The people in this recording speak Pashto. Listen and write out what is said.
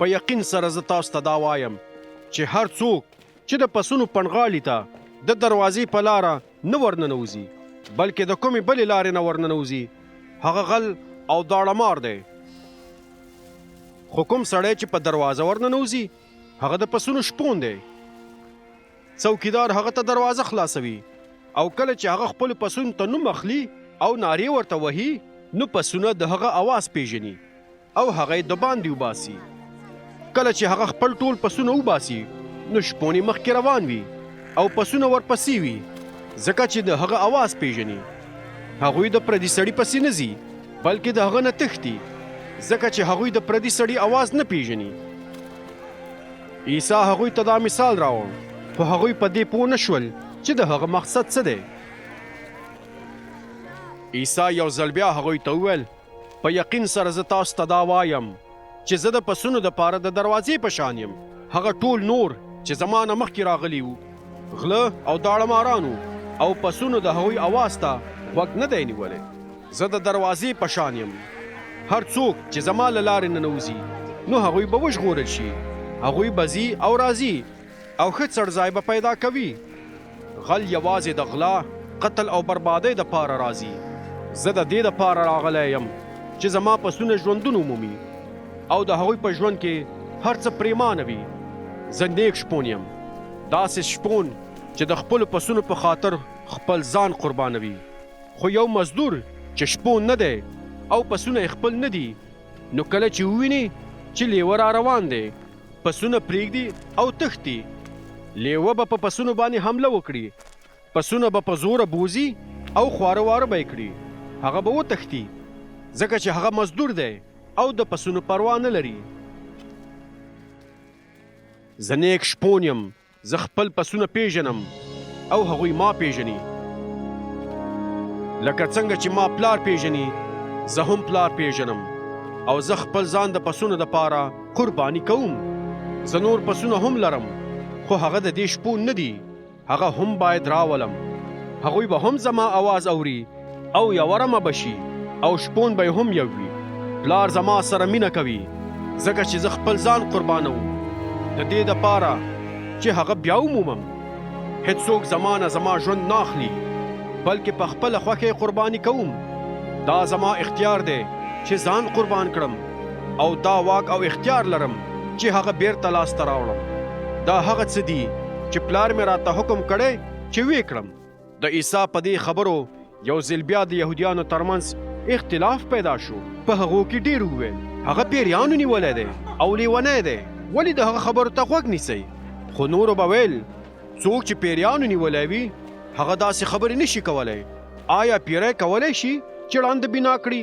په یقین سره زه تاسو ته دا وایم چې هر څوک چې د پسونو پنغالي ته د دروازې په لاره نه ورننوځي بلکې د کومې بلې لارې نه ورننوځي هغه غل او داړه دی. خو کوم سړی چې په دروازه ورننوځي هغه د پسونو شپون دی. څوکیدار هغه ته دروازه خلاصوي او کله چې هغه خپل پسونو ته نوم اخلي او نارې ورته وهي نو پسونه د هغه اواز پیژني او هغه یې د باندې وباسي. کله چې هغه خپل ټول پسونه وباسي نو شپون یې مخکې روان وي او پسونه ورپسې وي ځکه چې د هغه اواز پیژني. هغوی د پردي سړي پسې نه ځي بلکې د هغه نه تښتي ځکه چې هغوی د پردي سړي اواز نه پیژني. عیسی هغوی ته دا مثال راوړ خو هغوی په دې پوه نه شول چې د هغه مقصد څه دی. عیسی یو ځل بیا هغوی ته وویل په یقین سره زه تاسو ته دا وایم چې زه د پسونو دپاره د دروازې په شان یم. هغه ټول نور چې زما نه مخکې راغلي وو غله او داړه مارانو او پسونو د هغوی اواز ته غوږ نه دی نیولی. زه د دروازې په شان یم. هر څوک چې زما له لارې ننوځي نو هغوی به وژغورل شي. هغوی به ځي او راځي او ښه څړځای به پیدا کوي. غل یوازې د غلا قتل او بربادۍ دپاره راځي. زه د دې دپاره راغلی یم چې زما پسونه ژوندون ومومي او د هغوی په ژوند کې هر څه پریمانه وي. زه نیک شپون یم، داسې شپون چې د خپلو پسونو په خاطر خپل ځان قربانوي. خو یو مزدور چې شپون نه دی او پسونه یې خپل نه دي نو کله چې وویني چې لیوه را روان دی پسونه پرېږدي او تښتي. لیوه به په پسونو باندې حمله وکړي، پسونه به په زوره بوزي او خواره واره به یې کړي. هغه به وتښتي ځکه چې هغه مزدور دی او د پسونو پروا نه لري. زه نیک شپون یم، زه خپل پسونه پیژنم او هغوی ما پیژني. لکه څنګه چې ما پلار پیژني زه هم پلار پیژنم او زه خپل ځان د پسونو دپاره قرباني کوم. زه نور پسونه هم لرم خو هغه د دې شپون نه دي. هغه هم باید راولم. هغوی به هم زما آواز اوري او یوه رمه به شي او شپون به هم یو وي. پلار زما سره مینه کوي ځکه چې زه خپل ځان قربانوم د دې دپاره چې هغه بیا ومومم. هیڅوک زما نه زما ژوند نه اخلي بلکې په خپله خوښه یې قرباني کوم. دا زما اختیار دی چې ځان قربان کړم او دا واک او اختیار لرم چې هغه بیرته لاسته راوړم. دا هغه څه دي چې پلار مې راته حکم کړی چې ویې کړم. د عیسی په دې خبرو یو ځل بیا د یهودیانو ترمنځ اختلاف پیدا شو. په هغو کې ډېر وویل هغه پیریانو نیولی دی او لیونی دی، ولې د هغه خبرو ته غوږ نیسئ؟ خو نورو به ویل څوک چې پیریانو نیولی وي هغه داسې خبرې نشي کولی. آیا پیری کولی شي چې ړانده بنا کړي؟